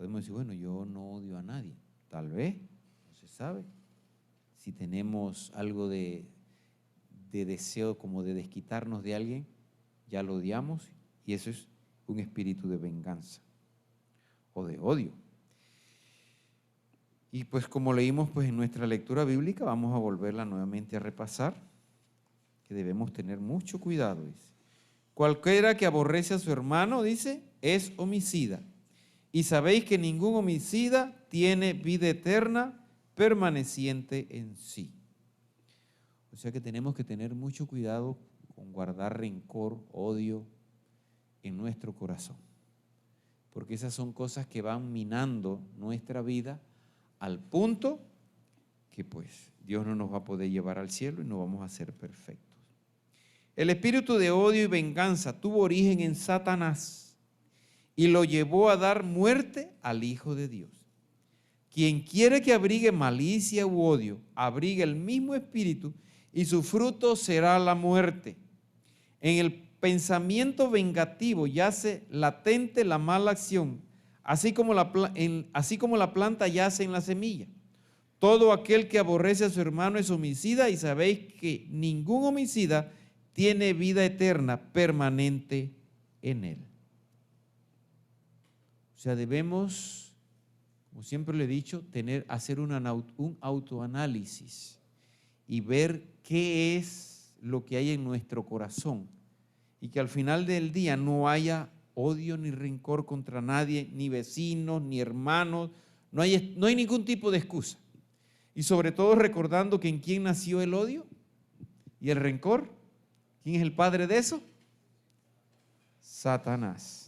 podemos decir, bueno, yo no odio a nadie. Tal vez, no se sabe. Si tenemos algo de deseo como de desquitarnos de alguien, ya lo odiamos y eso es un espíritu de venganza o de odio. Y pues como leímos pues en nuestra lectura bíblica, vamos a volverla nuevamente a repasar, que debemos tener mucho cuidado, dice. Cualquiera que aborrece a su hermano, dice, es homicida. Y sabéis que ningún homicida tiene vida eterna permaneciente en sí. O sea que tenemos que tener mucho cuidado con guardar rencor, odio en nuestro corazón. Porque esas son cosas que van minando nuestra vida al punto que pues Dios no nos va a poder llevar al cielo y no vamos a ser perfectos. El espíritu de odio y venganza tuvo origen en Satanás y lo llevó a dar muerte al Hijo de Dios. Quien quiere que abrigue malicia u odio, abrigue el mismo espíritu y su fruto será la muerte. En el pensamiento vengativo yace latente la mala acción, así como la planta yace en la semilla. Todo aquel que aborrece a su hermano es homicida y sabéis que ningún homicida tiene vida eterna permanente en él. O sea, debemos, como siempre le he dicho, hacer un autoanálisis y ver qué es lo que hay en nuestro corazón y que al final del día no haya odio ni rencor contra nadie, ni vecinos, ni hermanos, no hay ningún tipo de excusa. Y sobre todo recordando que en quién nació el odio y el rencor. ¿Quién es el padre de eso? Satanás.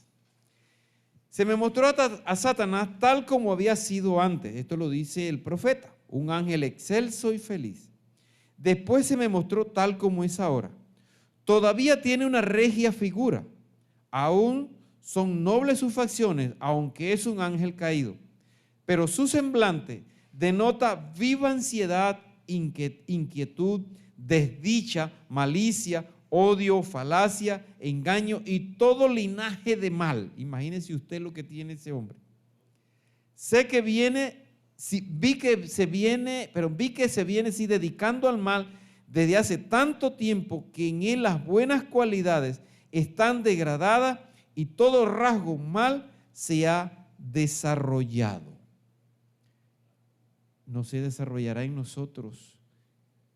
Se me mostró a Satanás tal como había sido antes. Esto lo dice el profeta, un ángel excelso y feliz. Después se me mostró tal como es ahora. Todavía tiene una regia figura. Aún son nobles sus facciones, aunque es un ángel caído. Pero su semblante denota viva ansiedad, inquietud, desdicha, malicia, odio, falacia, engaño y todo linaje de mal. Imagínese usted lo que tiene ese hombre. Vi que se viene dedicando al mal desde hace tanto tiempo que en él las buenas cualidades están degradadas y todo rasgo mal se ha desarrollado. ¿No se desarrollará en nosotros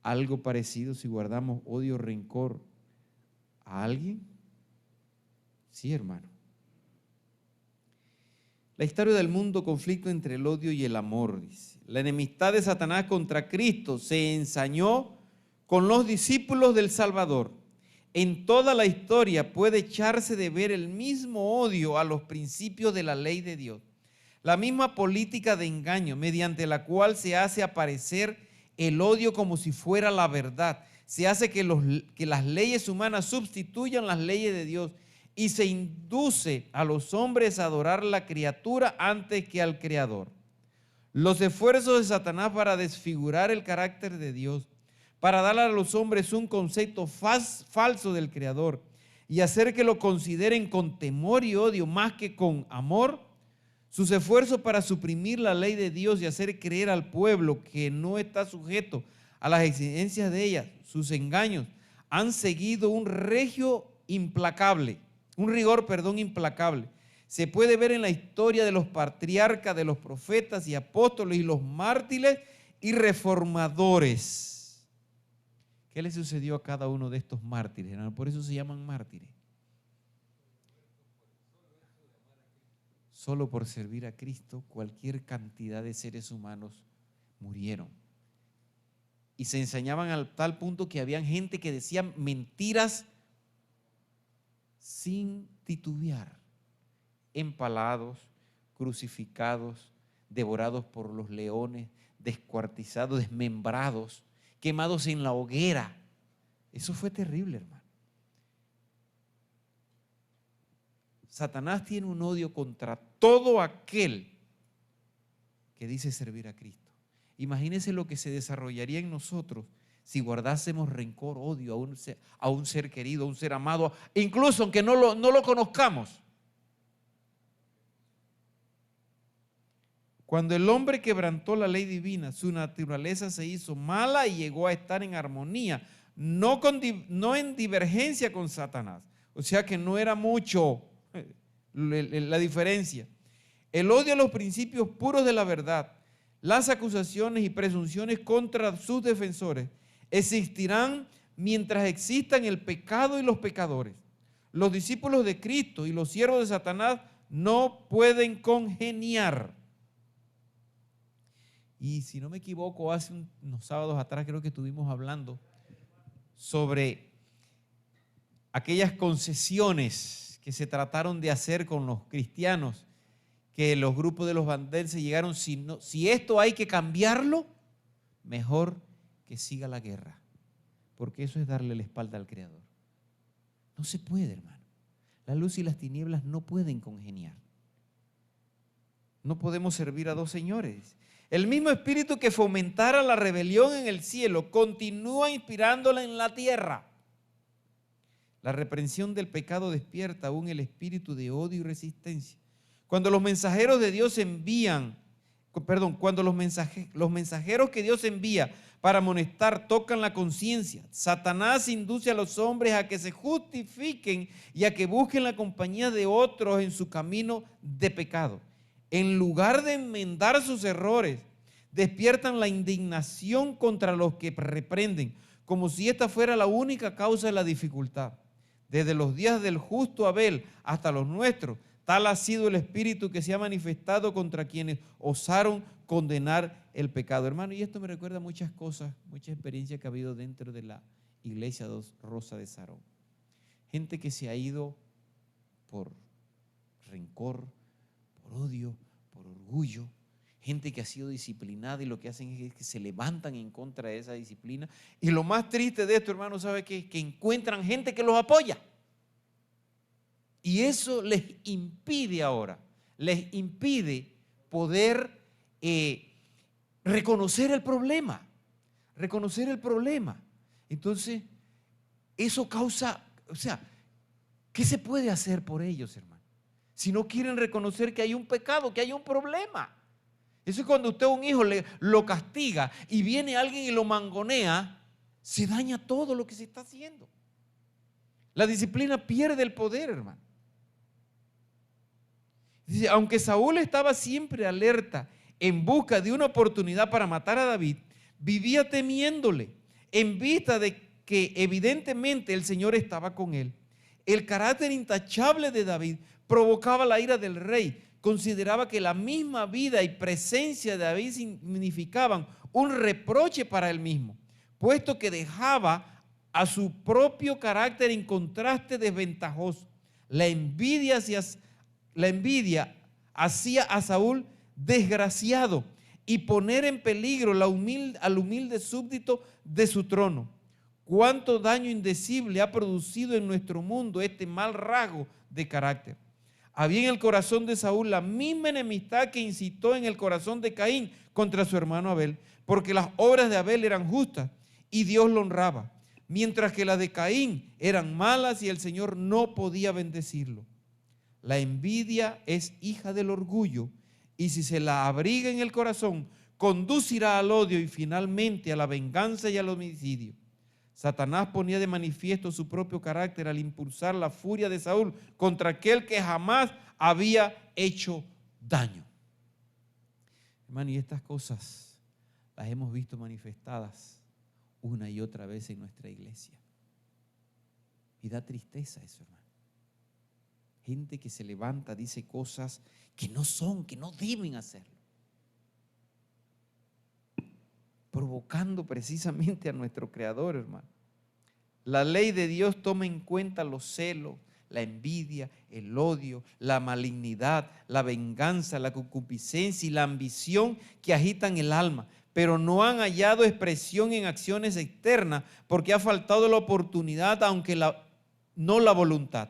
algo parecido si guardamos odio o rencor a alguien? Sí, hermano. La historia del mundo, conflicto entre el odio y el amor, dice. La enemistad de Satanás contra Cristo se ensañó con los discípulos del Salvador. En toda la historia puede echarse de ver el mismo odio a los principios de la ley de Dios. La misma política de engaño mediante la cual se hace aparecer el odio como si fuera la verdad. Se hace que las leyes humanas sustituyan las leyes de Dios y se induce a los hombres a adorar a la criatura antes que al Creador. Los esfuerzos de Satanás para desfigurar el carácter de Dios, para darle a los hombres un concepto falso del Creador y hacer que lo consideren con temor y odio más que con amor, sus esfuerzos para suprimir la ley de Dios y hacer creer al pueblo que no está sujeto a las exigencias de ella, sus engaños, han seguido un rigor implacable. Se puede ver en la historia de los patriarcas, de los profetas y apóstoles y los mártires y reformadores. ¿Qué le sucedió a cada uno de estos mártires, hermano? Por eso se llaman mártires. Solo por servir a Cristo, cualquier cantidad de seres humanos murieron. Y se ensañaban al tal punto que había gente que decía mentiras sin titubear. Empalados, crucificados, devorados por los leones, descuartizados, desmembrados, quemados en la hoguera. Eso fue terrible, hermano. Satanás tiene un odio contra todo aquel que dice servir a Cristo. Imagínense lo que se desarrollaría en nosotros si guardásemos rencor, odio a un ser querido, a un ser amado, incluso aunque no lo conozcamos. Cuando el hombre quebrantó la ley divina, su naturaleza se hizo mala y llegó a estar en armonía, no en divergencia con Satanás. O sea que no era mucho la diferencia. El odio a los principios puros de la verdad, las acusaciones y presunciones contra sus defensores existirán mientras existan el pecado y los pecadores. Los discípulos de Cristo y los siervos de Satanás no pueden congeniar. Y si no me equivoco, hace unos sábados atrás creo que estuvimos hablando sobre aquellas concesiones que se trataron de hacer con los cristianos, que los grupos de los valdenses llegaron, si esto hay que cambiarlo, mejor que siga la guerra, porque eso es darle la espalda al Creador. No se puede, hermano. La luz y las tinieblas no pueden congeniar. No podemos servir a dos señores. El mismo espíritu que fomentara la rebelión en el cielo continúa inspirándola en la tierra. La reprensión del pecado despierta aún el espíritu de odio y resistencia. Cuando los mensajeros de Dios cuando los mensajeros que Dios envía para amonestar tocan la conciencia, Satanás induce a los hombres a que se justifiquen y a que busquen la compañía de otros en su camino de pecado. En lugar de enmendar sus errores, despiertan la indignación contra los que reprenden, como si esta fuera la única causa de la dificultad. Desde los días del justo Abel hasta los nuestros, tal ha sido el espíritu que se ha manifestado contra quienes osaron condenar el pecado. Hermano, y esto me recuerda muchas cosas, muchas experiencias que ha habido dentro de la iglesia Rosa de Sarón. Gente que se ha ido por rencor, por odio, por orgullo, gente que ha sido disciplinada y lo que hacen es que se levantan en contra de esa disciplina. Y lo más triste de esto, hermano, ¿sabe qué? Que encuentran gente que los apoya. Y eso les impide ahora, les impide poder reconocer el problema. Entonces, eso causa, ¿qué se puede hacer por ellos, hermano? Si no quieren reconocer que hay un pecado, que hay un problema. Eso es cuando usted a un hijo lo castiga y viene alguien y lo mangonea, se daña todo lo que se está haciendo. La disciplina pierde el poder, hermano. Dice, aunque Saúl estaba siempre alerta en busca de una oportunidad para matar a David, vivía temiéndole en vista de que evidentemente el Señor estaba con él. El carácter intachable de David provocaba la ira del rey. Consideraba que la misma vida y presencia de David significaban un reproche para él mismo, puesto que dejaba a su propio carácter en contraste desventajoso. La envidia hacía a Saúl desgraciado y poner en peligro al humilde súbdito de su trono. Cuánto daño indecible ha producido en nuestro mundo este mal rasgo de carácter. Había en el corazón de Saúl la misma enemistad que incitó en el corazón de Caín contra su hermano Abel, porque las obras de Abel eran justas y Dios lo honraba, mientras que las de Caín eran malas y el Señor no podía bendecirlo. La envidia es hija del orgullo y si se la abriga en el corazón, conducirá al odio y finalmente a la venganza y al homicidio. Satanás ponía de manifiesto su propio carácter al impulsar la furia de Saúl contra aquel que jamás había hecho daño. Hermano, y estas cosas las hemos visto manifestadas una y otra vez en nuestra iglesia. Y da tristeza eso, hermano. Gente que se levanta, dice cosas que no son, que no deben hacerlo, provocando precisamente a nuestro Creador, hermano. La ley de Dios toma en cuenta los celos, la envidia, el odio, la malignidad, la venganza, la concupiscencia y la ambición que agitan el alma, pero no han hallado expresión en acciones externas porque ha faltado la oportunidad, aunque no la voluntad.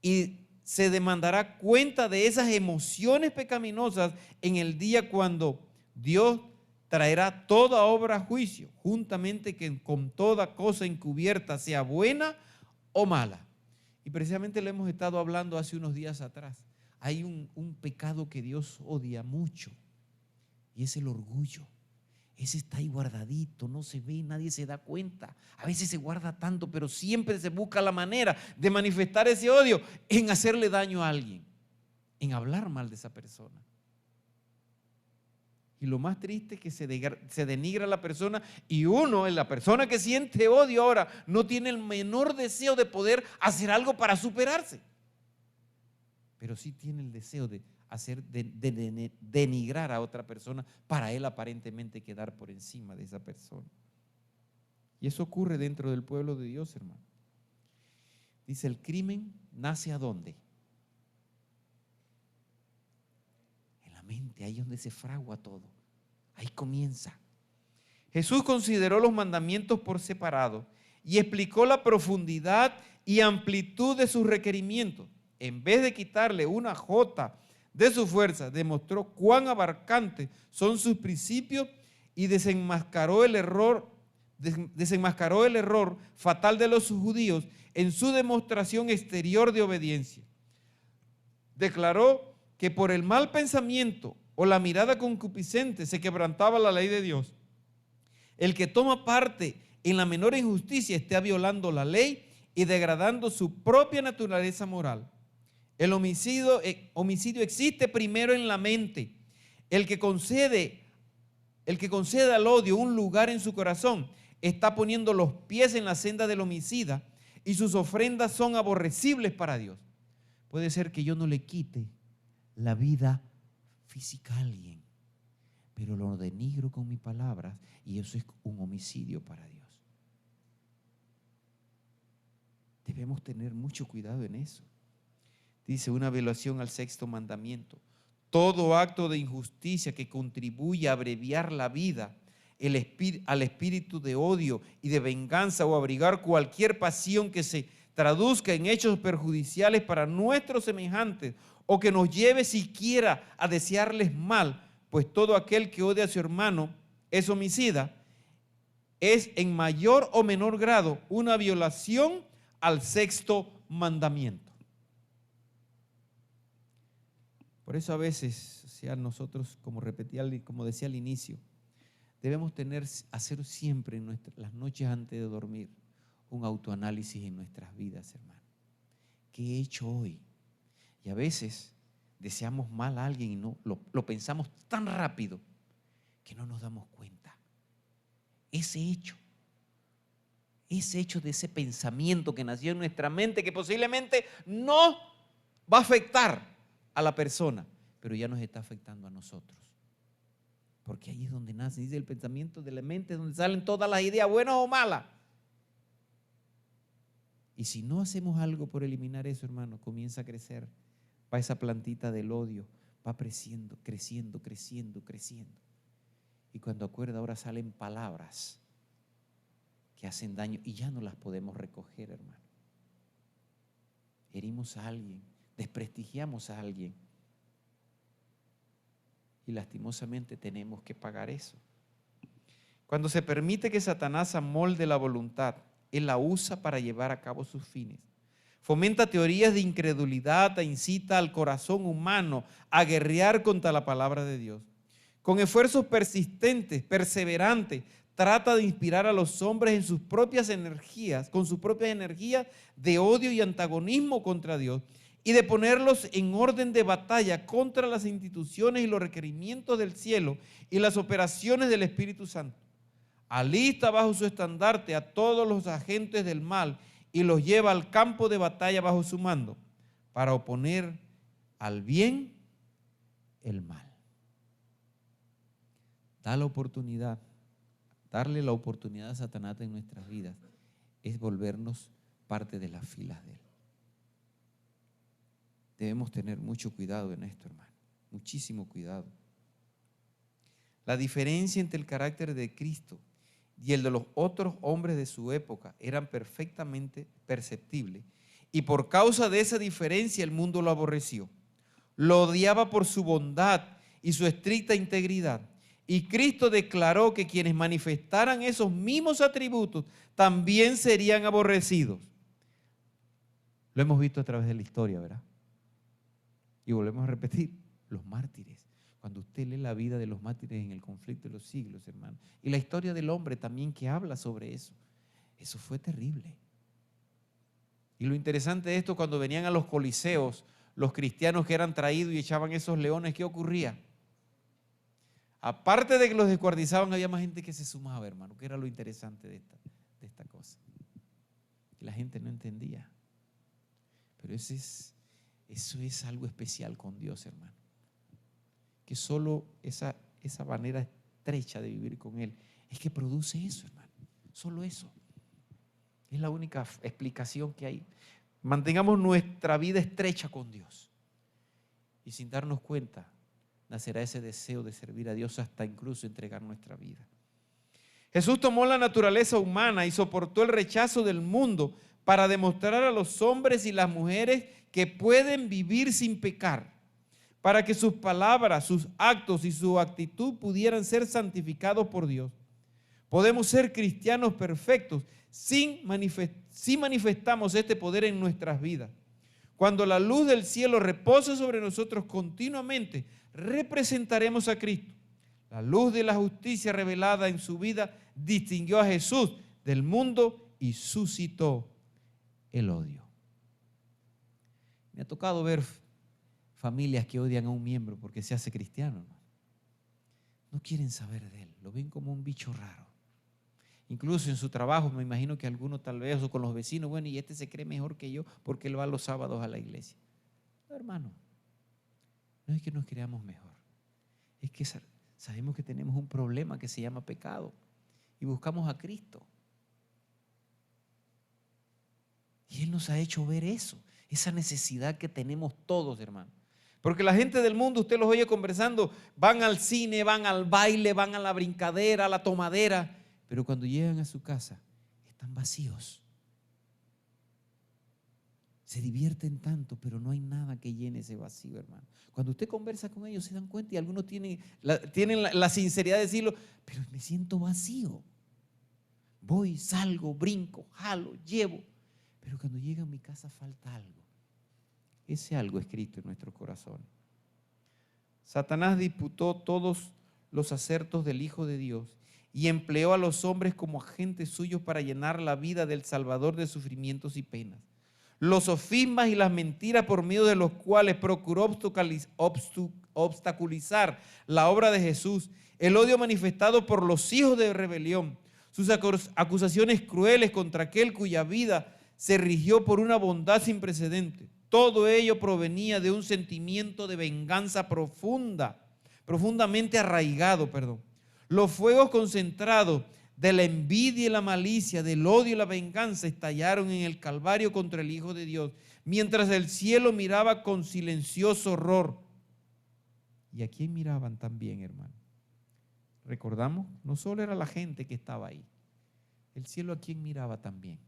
Y se demandará cuenta de esas emociones pecaminosas en el día cuando Dios traerá toda obra a juicio, juntamente con toda cosa encubierta, sea buena o mala. Y precisamente lo hemos estado hablando hace unos días atrás. hay un pecado que Dios odia mucho y es el orgullo. Ese está ahí guardadito, no se ve, nadie se da cuenta. A veces se guarda tanto, pero siempre se busca la manera de manifestar ese odio en hacerle daño a alguien, en hablar mal de esa persona. Y lo más triste es que se denigra a la persona y uno, la persona que siente odio ahora, no tiene el menor deseo de poder hacer algo para superarse. Pero sí tiene el deseo de denigrar a otra persona para él aparentemente quedar por encima de esa persona. Y eso ocurre dentro del pueblo de Dios, hermano. Dice, el crimen nace ¿a dónde? En la mente, ahí es donde se fragua todo. Ahí comienza. Jesús consideró los mandamientos por separado y explicó la profundidad y amplitud de sus requerimientos. En vez de quitarle una jota de su fuerza, demostró cuán abarcantes son sus principios y desenmascaró el error fatal de los judíos en su demostración exterior de obediencia. Declaró que por el mal pensamiento o la mirada concupiscente se quebrantaba la ley de Dios. El que toma parte en la menor injusticia está violando la ley y degradando su propia naturaleza moral. El homicidio existe primero en la mente. El que concede al odio un lugar en su corazón está poniendo los pies en la senda del homicida y sus ofrendas son aborrecibles para Dios. Puede ser que yo no le quite la vida física a alguien, pero lo denigro con mis palabras y eso es un homicidio para Dios. Debemos tener mucho cuidado en eso. Dice una violación al sexto mandamiento. Todo acto de injusticia que contribuya a abreviar la vida, al espíritu de odio y de venganza o abrigar cualquier pasión que se traduzca en hechos perjudiciales para nuestros semejantes o que nos lleve siquiera a desearles mal, pues todo aquel que odia a su hermano es homicida, es en mayor o menor grado una violación al sexto mandamiento. Por eso a veces, nosotros, como decía al inicio, debemos hacer siempre en las noches antes de dormir un autoanálisis en nuestras vidas, hermano. ¿Qué he hecho hoy? Y a veces deseamos mal a alguien y no lo pensamos tan rápido que no nos damos cuenta. Ese hecho de ese pensamiento que nació en nuestra mente, que posiblemente no va a afectar a la persona, pero ya nos está afectando a nosotros. Porque ahí es donde nace, dice el pensamiento de la mente, donde salen todas las ideas, buenas o malas. Y si no hacemos algo por eliminar eso, hermano, comienza a crecer. Va esa plantita del odio, va creciendo. Y cuando acuerda, ahora salen palabras que hacen daño y ya no las podemos recoger, hermano. Herimos a alguien, desprestigiamos a alguien. Y lastimosamente tenemos que pagar eso. Cuando se permite que Satanás amolde la voluntad, él la usa para llevar a cabo sus fines. Fomenta teorías de incredulidad e incita al corazón humano a guerrear contra la palabra de Dios. Con esfuerzos persistentes, perseverantes, trata de inspirar a los hombres en sus propias energías, con sus propias energías de odio y antagonismo contra Dios, y de ponerlos en orden de batalla contra las instituciones y los requerimientos del cielo y las operaciones del Espíritu Santo. Alista bajo su estandarte a todos los agentes del mal y los lleva al campo de batalla bajo su mando para oponer al bien el mal. Darle la oportunidad a Satanás en nuestras vidas es volvernos parte de las filas de él. Debemos tener mucho cuidado en esto, hermano, muchísimo cuidado. La diferencia entre el carácter de Cristo y el de los otros hombres de su época eran perfectamente perceptibles, y por causa de esa diferencia el mundo lo aborreció. Lo odiaba por su bondad y su estricta integridad. Y Cristo declaró que quienes manifestaran esos mismos atributos también serían aborrecidos. Lo hemos visto a través de la historia, ¿verdad? Y volvemos a repetir, los mártires. Cuando usted lee la vida de los mártires en el conflicto de los siglos, hermano, y la historia del hombre también que habla sobre eso, eso fue terrible. Y lo interesante de esto, cuando venían a los coliseos, los cristianos que eran traídos y echaban esos leones, ¿qué ocurría? Aparte de que los descuartizaban, había más gente que se sumaba, hermano, que era lo interesante de esta cosa. Que la gente no entendía. Pero eso es algo especial con Dios, hermano. Que solo esa manera estrecha de vivir con Él es que produce eso, hermano. Solo eso. Es la única explicación que hay. Mantengamos nuestra vida estrecha con Dios. Y sin darnos cuenta, nacerá ese deseo de servir a Dios hasta incluso entregar nuestra vida. Jesús tomó la naturaleza humana y soportó el rechazo del mundo para demostrar a los hombres y las mujeres que pueden vivir sin pecar, para que sus palabras, sus actos y su actitud pudieran ser santificados por Dios. Podemos ser cristianos perfectos si manifestamos este poder en nuestras vidas. Cuando la luz del cielo repose sobre nosotros continuamente, representaremos a Cristo. La luz de la justicia revelada en su vida distinguió a Jesús del mundo y suscitó el odio. Me ha tocado ver familias que odian a un miembro porque se hace cristiano. No quieren saber de él, lo ven como un bicho raro. Incluso en su trabajo, me imagino que algunos tal vez, o con los vecinos, bueno, y este se cree mejor que yo porque él va los sábados a la iglesia. No, hermano, no es que nos creamos mejor, es que sabemos que tenemos un problema que se llama pecado y buscamos a Cristo. Y Él nos ha hecho ver eso, esa necesidad que tenemos todos, hermano. Porque la gente del mundo, usted los oye conversando, van al cine, van al baile, van a la brincadera, a la tomadera, pero cuando llegan a su casa están vacíos. Se divierten tanto, pero no hay nada que llene ese vacío, hermano. Cuando usted conversa con ellos se dan cuenta y algunos tienen la sinceridad de decirlo, pero me siento vacío. Voy, salgo, brinco, jalo, llevo, pero cuando llega a mi casa falta algo. Ese algo escrito en nuestro corazón. Satanás disputó todos los acertos del Hijo de Dios y empleó a los hombres como agentes suyos para llenar la vida del Salvador de sufrimientos y penas. Los sofismas y las mentiras por medio de los cuales procuró obstaculizar la obra de Jesús, el odio manifestado por los hijos de rebelión, sus acusaciones crueles contra aquel cuya vida se rigió por una bondad sin precedentes. Todo ello provenía de un sentimiento de venganza profundamente arraigado. Los fuegos concentrados de la envidia y la malicia, del odio y la venganza estallaron en el Calvario contra el Hijo de Dios, mientras el cielo miraba con silencioso horror. ¿Y a quién miraban también, hermano? Recordamos, no solo era la gente que estaba ahí, el cielo a quién miraba también,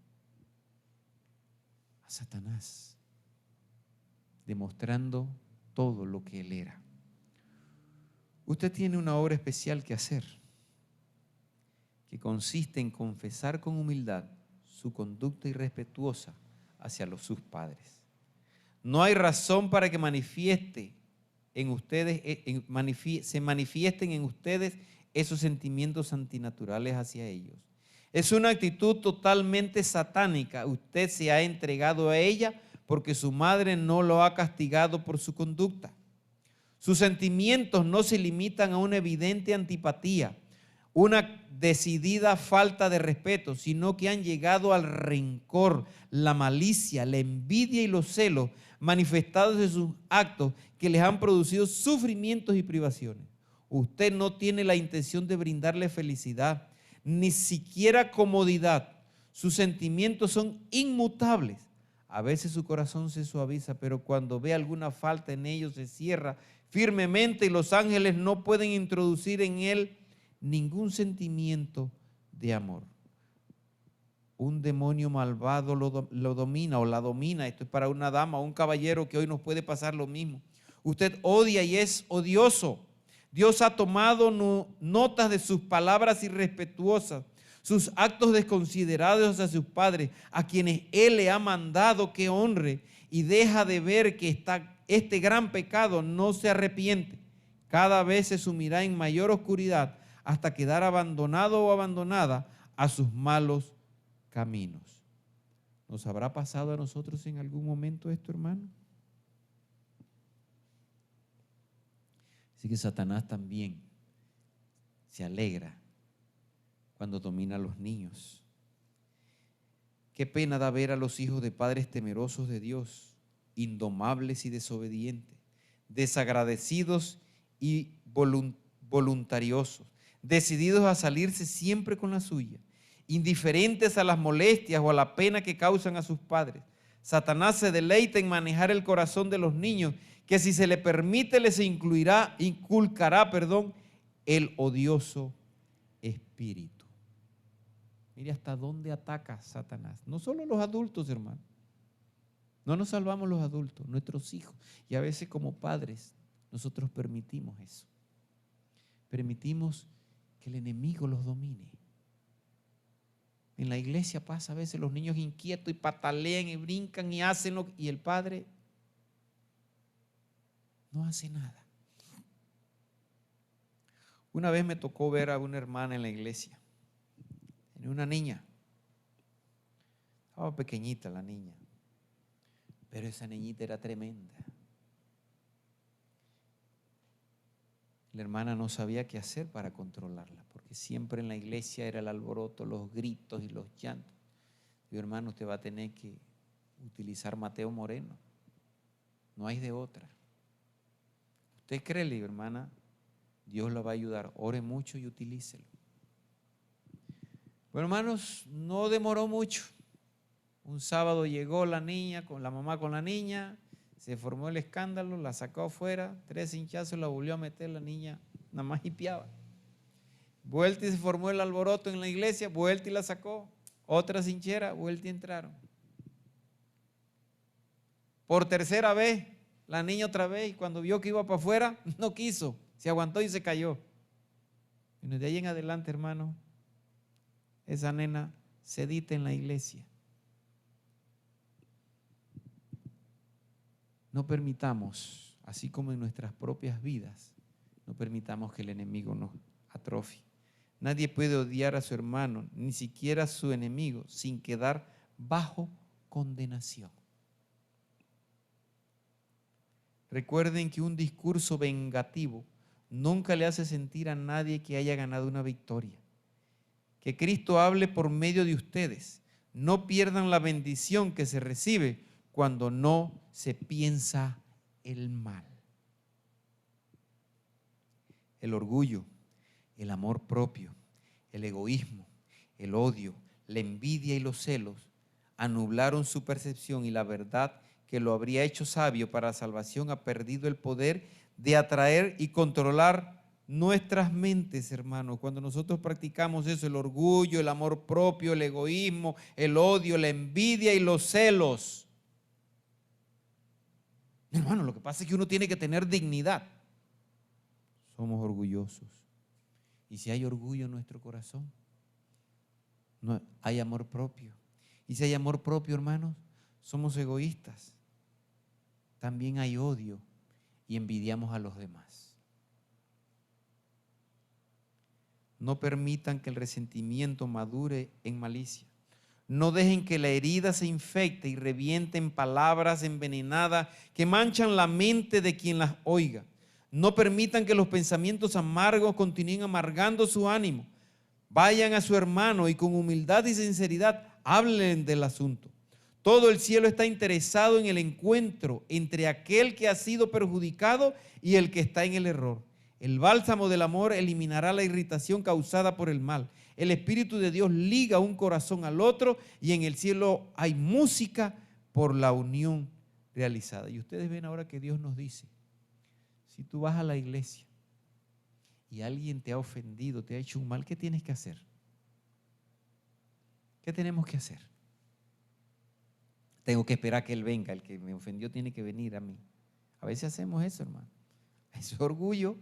a Satanás, demostrando todo lo que él era. Usted tiene una obra especial que hacer, que consiste en confesar con humildad su conducta irrespetuosa hacia sus padres. No hay razón para que se manifiesten en ustedes esos sentimientos antinaturales hacia ellos. Es una actitud totalmente satánica. Usted se ha entregado a ella porque su madre no lo ha castigado por su conducta. Sus sentimientos no se limitan a una evidente antipatía, una decidida falta de respeto, sino que han llegado al rencor, la malicia, la envidia y los celos manifestados en sus actos que les han producido sufrimientos y privaciones. Usted no tiene la intención de brindarle felicidad, ni siquiera comodidad. Sus sentimientos son inmutables. A veces su corazón se suaviza, pero cuando ve alguna falta en ellos se cierra firmemente y los ángeles no pueden introducir en él ningún sentimiento de amor. Un demonio malvado lo domina o la domina. Esto es para una dama o un caballero que hoy nos puede pasar lo mismo. Usted odia y es odioso. Dios ha tomado notas de sus palabras irrespetuosas, sus actos desconsiderados hacia sus padres, a quienes Él le ha mandado que honre, y deja de ver que está este gran pecado no se arrepiente, cada vez se sumirá en mayor oscuridad hasta quedar abandonado o abandonada a sus malos caminos. ¿Nos habrá pasado a nosotros en algún momento esto, hermano? Así que Satanás también se alegra cuando domina a los niños. Qué pena da ver a los hijos de padres temerosos de Dios, indomables y desobedientes, desagradecidos y voluntariosos, decididos a salirse siempre con la suya, indiferentes a las molestias o a la pena que causan a sus padres. Satanás se deleita en manejar el corazón de los niños, que si se le permite les inculcará, el odioso espíritu. Mire hasta dónde ataca Satanás. No solo los adultos, hermano. No nos salvamos los adultos, nuestros hijos. Y a veces como padres nosotros permitimos eso. Permitimos que el enemigo los domine. En la iglesia pasa a veces los niños inquietos y patalean y brincan y hacen lo y el padre no hace nada. Una vez me tocó ver a una hermana en la iglesia. Tenía una niña. Estaba pequeñita la niña. Pero esa niñita era tremenda. La hermana no sabía qué hacer para controlarla, porque siempre en la iglesia era el alboroto, los gritos y los llantos. Digo, hermano, usted va a tener que utilizar Mateo Moreno. No hay de otra. Usted créele, hermana, Dios la va a ayudar. Ore mucho y utilícelo. Bueno, hermanos, no demoró mucho. Un sábado llegó la niña, con la mamá con la niña, se formó el escándalo, la sacó afuera, 3 hinchazos, la volvió a meter, la niña nada más hipiaba. Vuelta y se formó el alboroto en la iglesia, vuelta y la sacó. Otra cinchera, vuelta y entraron. Por tercera vez, la niña otra vez, y cuando vio que iba para afuera, no quiso, se aguantó y se cayó. Y de ahí en adelante, hermano, esa nena sedita en la iglesia. No permitamos, así como en nuestras propias vidas, no permitamos que el enemigo nos atrofie. Nadie puede odiar a su hermano, ni siquiera a su enemigo, sin quedar bajo condenación. Recuerden que un discurso vengativo nunca le hace sentir a nadie que haya ganado una victoria. Que Cristo hable por medio de ustedes. No pierdan la bendición que se recibe cuando no se piensa el mal. El orgullo, el amor propio, el egoísmo, el odio, la envidia y los celos anublaron su percepción, y la verdad que lo habría hecho sabio para la salvación ha perdido el poder de atraer y controlar nuestras mentes, hermanos. Cuando nosotros practicamos eso, el orgullo, el amor propio, el egoísmo, el odio, la envidia y los celos. Hermano, lo que pasa es que uno tiene que tener dignidad. Somos orgullosos. Y si hay orgullo en nuestro corazón, no hay amor propio. Y si hay amor propio, hermanos, somos egoístas. También hay odio y envidiamos a los demás. No permitan que el resentimiento madure en malicia. No dejen que la herida se infecte y reviente en palabras envenenadas que manchan la mente de quien las oiga. No permitan que los pensamientos amargos continúen amargando su ánimo. Vayan a su hermano y con humildad y sinceridad hablen del asunto. Todo el cielo está interesado en el encuentro entre aquel que ha sido perjudicado y el que está en el error. El bálsamo del amor eliminará la irritación causada por el mal. El Espíritu de Dios liga un corazón al otro y en el cielo hay música por la unión realizada. Y ustedes ven ahora que Dios nos dice, si tú vas a la iglesia y alguien te ha ofendido, te ha hecho un mal, ¿qué tienes que hacer? ¿Qué tenemos que hacer? Tengo que esperar que él venga, el que me ofendió tiene que venir a mí. A veces hacemos eso, hermano. Eso es orgullo.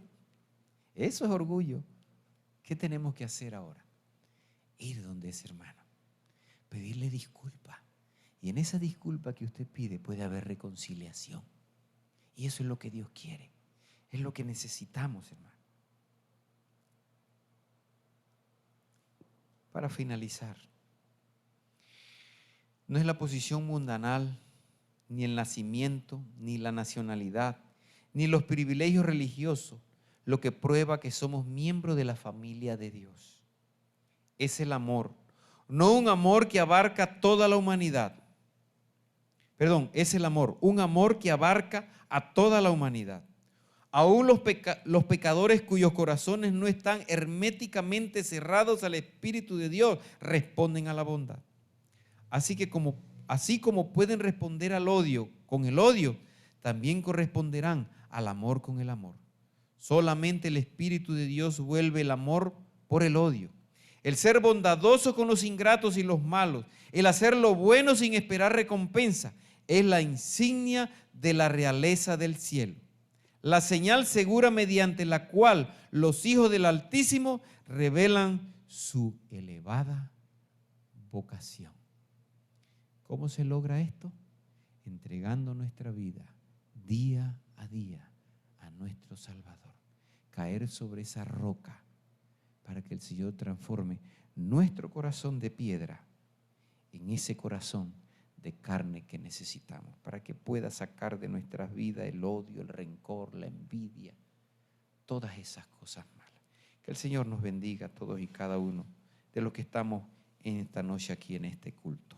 Eso es orgullo. ¿Qué tenemos que hacer ahora? Ir donde ese hermano, pedirle disculpa. Y en esa disculpa que usted pide puede haber reconciliación. Y eso es lo que Dios quiere. Es lo que necesitamos, hermano. Para finalizar, no es la posición mundanal, ni el nacimiento, ni la nacionalidad, ni los privilegios religiosos lo que prueba que somos miembros de la familia de Dios. Es el amor, no un amor que abarca toda la humanidad. Perdón, es el amor, un amor que abarca a toda la humanidad. Aún los pecadores cuyos corazones no están herméticamente cerrados al Espíritu de Dios responden a la bondad. Así como pueden responder al odio con el odio, también corresponderán al amor con el amor. Solamente el Espíritu de Dios vuelve el amor por el odio. El ser bondadoso con los ingratos y los malos, el hacer lo bueno sin esperar recompensa, es la insignia de la realeza del cielo. La señal segura mediante la cual los hijos del Altísimo revelan su elevada vocación. ¿Cómo se logra esto? Entregando nuestra vida día a día a nuestro Salvador. Caer sobre esa roca para que el Señor transforme nuestro corazón de piedra en ese corazón de carne que necesitamos, para que pueda sacar de nuestras vidas el odio, el rencor, la envidia, todas esas cosas malas. Que el Señor nos bendiga a todos y cada uno de los que estamos en esta noche aquí en este culto.